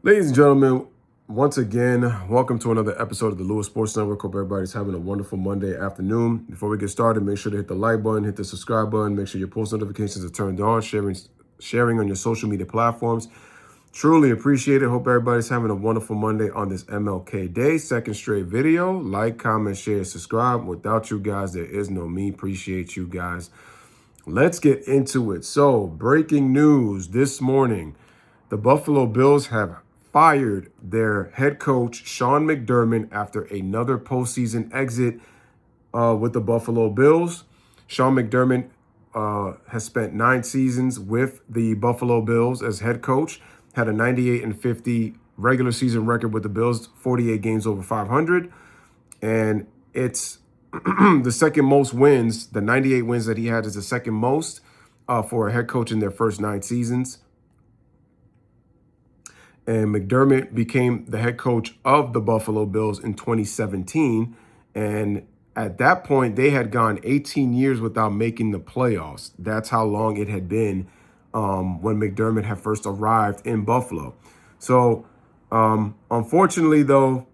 Ladies and gentlemen, once again, welcome to another episode of the Louis Sports Network. Hope everybody's having a wonderful Monday afternoon. Before we get started, make sure to hit the like button, hit the subscribe button, make sure your post notifications are turned on, sharing on your social media platforms. Truly appreciate it. Hope everybody's having a wonderful Monday on this MLK Day. Second straight video. Like, comment, share, subscribe. Without you guys, there is no me. Appreciate you guys. Let's get into it. So, breaking news this morning. The Buffalo Bills have fired their head coach, Sean McDermott, after another postseason exit with the Buffalo Bills. Sean McDermott has spent 9 seasons with the Buffalo Bills as head coach, had a 98-50 regular season record with the Bills, 48 games over 500. And it's the second most wins. The 98 wins that he had is the second most for a head coach in their first 9 seasons. And McDermott became the head coach of the Buffalo Bills in 2017. And at that point, they had gone 18 years without making the playoffs. That's how long it had been when McDermott had first arrived in Buffalo. So, unfortunately, though,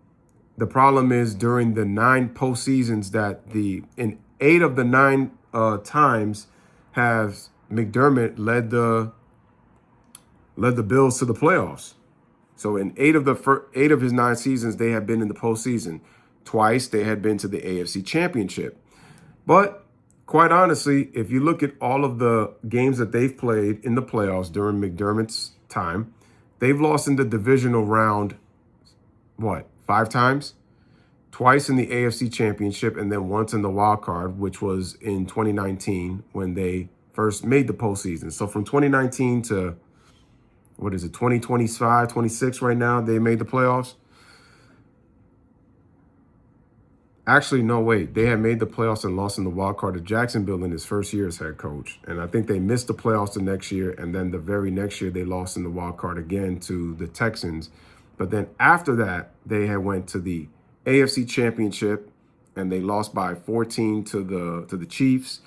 the problem is during the 9 postseasons that in 8 of the 9 times has McDermott led the Bills to the playoffs. So in 8 of his 9 seasons, they have been in the postseason. Twice they had been to the AFC Championship. But quite honestly, if you look at all of the games that they've played in the playoffs during McDermott's time, they've lost in the divisional round, 5 times? Twice in the AFC Championship and then once in the wild card, which was in 2019 when they first made the postseason. So from 2019 to 2025, 26 right now, they made the playoffs. Actually, no, wait. They had made the playoffs and lost in the wild card to Jacksonville in his first year as head coach. And I think they missed the playoffs the next year. And then the very next year, they lost in the wild card again to the Texans. But then after that, they had went to the AFC Championship and they lost by 14 to the Chiefs.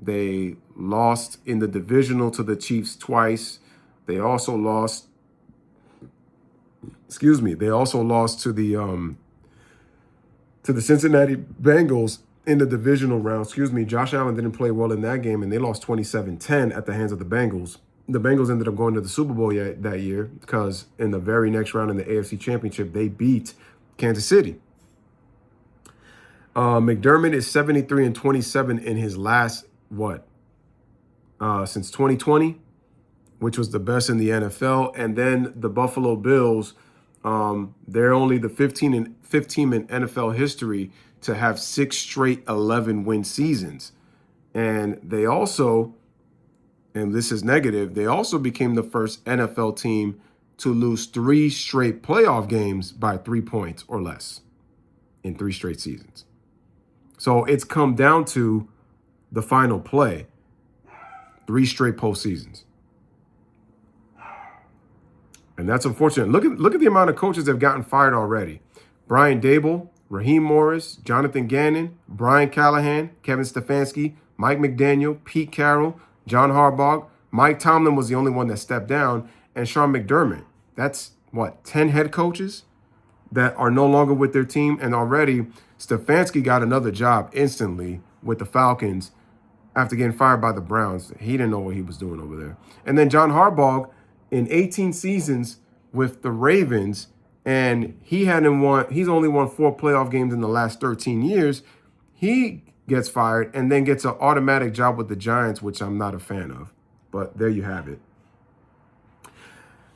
They lost in the divisional to the Chiefs twice. They also lost, they also lost to the Cincinnati Bengals in the divisional round. Josh Allen didn't play well in that game, and they lost 27-10 at the hands of the Bengals. The Bengals ended up going to the Super Bowl that year because in the very next round in the AFC Championship, they beat Kansas City. McDermott is 73-27 in his last, since 2020. Which was the best in the NFL. And then the Buffalo Bills, they're only the 15 in NFL history to have 6 straight 11-win seasons. And they also, and this is negative, they also became the first NFL team to lose 3 straight playoff games by 3 points or less in 3 straight seasons. So it's come down to the final play, 3 straight postseasons. And that's unfortunate. Look at the amount of coaches that have gotten fired already. Brian Daboll, Raheem Morris, Jonathan Gannon, Brian Callahan, Kevin Stefanski, Mike McDaniel, Pete Carroll, John Harbaugh. Mike Tomlin was the only one that stepped down, and Sean McDermott. That's 10 head coaches that are no longer with their team. And already Stefanski got another job instantly with the Falcons after getting fired by the Browns. He didn't know what he was doing over there. And then John Harbaugh, in 18 seasons with the Ravens, and he's only won 4 playoff games in the last 13 years. He gets fired and then gets an automatic job with the Giants, which I'm not a fan of. But there you have it.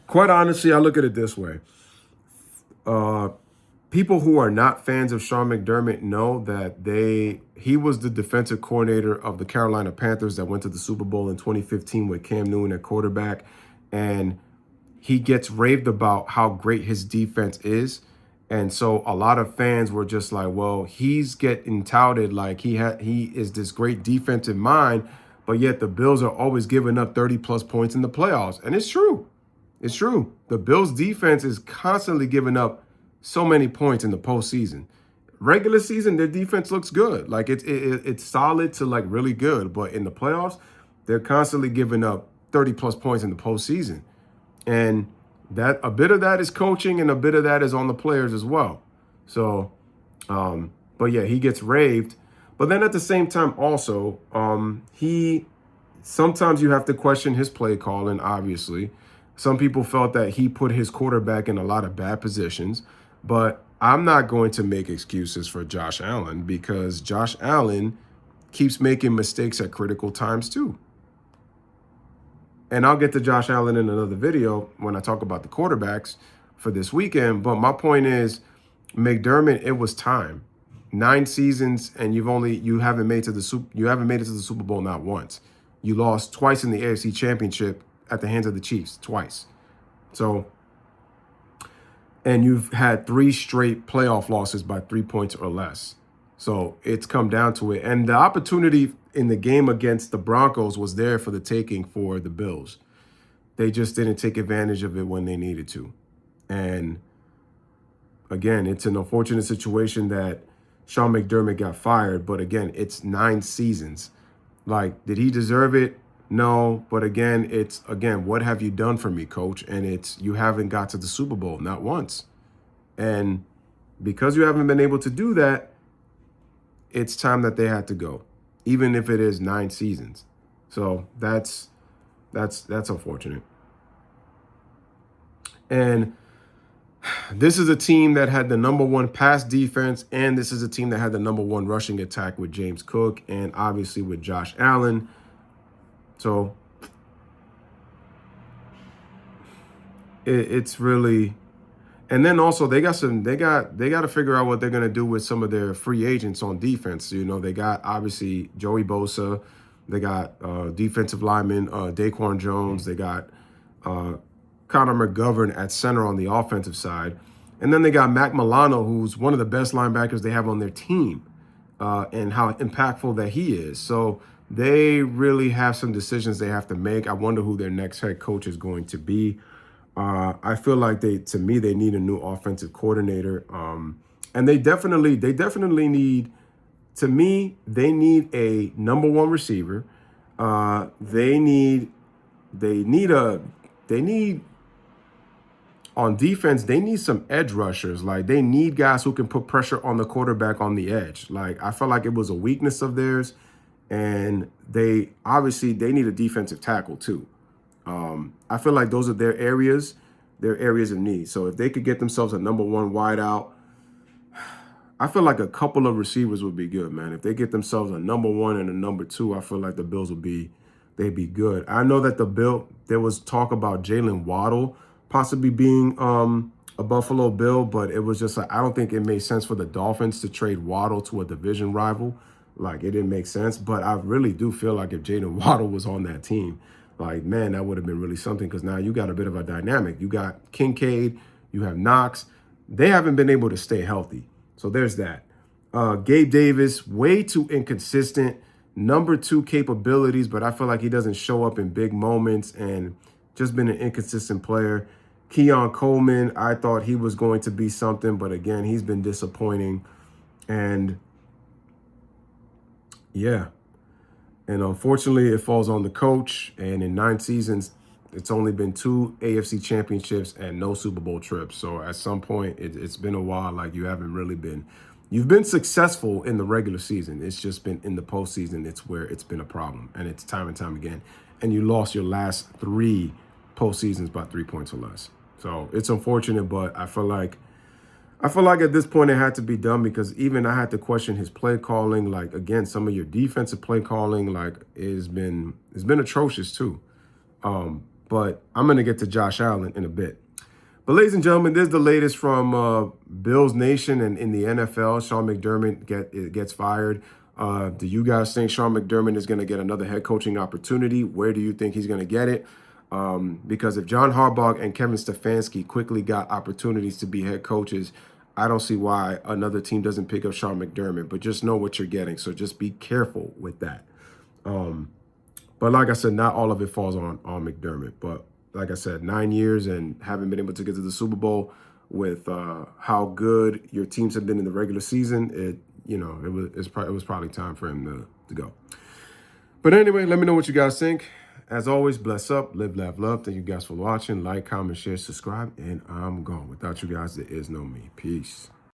Quite honestly, I look at it this way. People who are not fans of Sean McDermott know that he was the defensive coordinator of the Carolina Panthers that went to the Super Bowl in 2015 with Cam Newton at quarterback. And he gets raved about how great his defense is. And so a lot of fans were just like, well, he's getting touted like he is this great defensive mind, but yet the Bills are always giving up 30-plus points in the playoffs. And it's true. It's true. The Bills' defense is constantly giving up so many points in the postseason. Regular season, their defense looks good. Like it's solid to really good. But in the playoffs, they're constantly giving up 30-plus points in the postseason. And that a bit of that is coaching and a bit of that is on the players as well. So, but yeah, he gets raved. But then at the same time, also, he sometimes you have to question his play calling, obviously. Some people felt that he put his quarterback in a lot of bad positions, but I'm not going to make excuses for Josh Allen because Josh Allen keeps making mistakes at critical times too. And I'll get to Josh Allen in another video when I talk about the quarterbacks for this weekend. But my point is, McDermott, it was time. 9 seasons, and you haven't made it to the Super Bowl not once. You lost twice in the AFC Championship at the hands of the Chiefs, twice. So, and you've had 3 straight playoff losses by 3 points or less. So it's come down to it. And the opportunity in the game against the Broncos was there for the taking for the Bills. They just didn't take advantage of it when they needed to. And again, it's an unfortunate situation that Sean McDermott got fired. But again, it's 9 seasons. Like, did he deserve it? No. But again, what have you done for me, coach? And you haven't got to the Super Bowl, not once. And because you haven't been able to do that, it's time that they had to go, even if it is 9 seasons. So that's unfortunate. And this is a team that had the #1 pass defense, and this is a team that had the #1 rushing attack with James Cook and obviously with Josh Allen. So it's really, and then also they got to figure out what they're gonna do with some of their free agents on defense. You know, they got obviously Joey Bosa, they got defensive lineman Daquan Jones, they got Connor McGovern at center on the offensive side. And then they got Mac Milano, who's one of the best linebackers they have on their team, and how impactful that he is. So they really have some decisions they have to make. I wonder who their next head coach is going to be. I feel like they need a new offensive coordinator. And they definitely need, to me, they need a #1 receiver. They need on defense, they need some edge rushers. Like, they need guys who can put pressure on the quarterback on the edge. Like, I felt like it was a weakness of theirs. And they need a defensive tackle too. I feel like those are their areas of need. So if they could get themselves a #1 wideout, I feel like a couple of receivers would be good, man. If they get themselves a #1 and a #2, I feel like the Bills they'd be good. I know that there was talk about Jalen Waddle possibly being a Buffalo Bill, but it was just like, I don't think it made sense for the Dolphins to trade Waddle to a division rival. Like, it didn't make sense. But I really do feel like if Jalen Waddle was on that team, like, man, that would have been really something, because now you got a bit of a dynamic. You got Kincaid, you have Knox. They haven't been able to stay healthy. So there's that. Gabe Davis, way too inconsistent. #2 capabilities, but I feel like he doesn't show up in big moments and just been an inconsistent player. Keon Coleman, I thought he was going to be something, but again, he's been disappointing. And yeah. And unfortunately, it falls on the coach. And in 9 seasons, it's only been 2 AFC championships and no Super Bowl trips. So at some point, it's been a while. Like, you've been successful in the regular season. It's just been in the postseason, it's where it's been a problem. And it's time and time again. And you lost your last 3 postseasons by 3 points or less. So it's unfortunate, but I feel like at this point it had to be done, because even I had to question his play calling. Like, again, some of your defensive play calling, like, it's been atrocious too. But I'm going to get to Josh Allen in a bit. But ladies and gentlemen, this is the latest from Bills Nation and in the NFL. Sean McDermott gets fired. Do you guys think Sean McDermott is going to get another head coaching opportunity? Where do you think he's going to get it? Because if John Harbaugh and Kevin Stefanski quickly got opportunities to be head coaches, I don't see why another team doesn't pick up Sean McDermott. But just know what you're getting, so just be careful with that. But like I said, not all of it falls on McDermott. But like I said, 9 years and haven't been able to get to the Super Bowl with how good your teams have been in the regular season. It was probably time for him to go. But anyway, let me know what you guys think. As always, bless up, live, laugh, love. Thank you guys for watching. Like, comment, share, subscribe, and I'm gone. Without you guys, there is no me. Peace.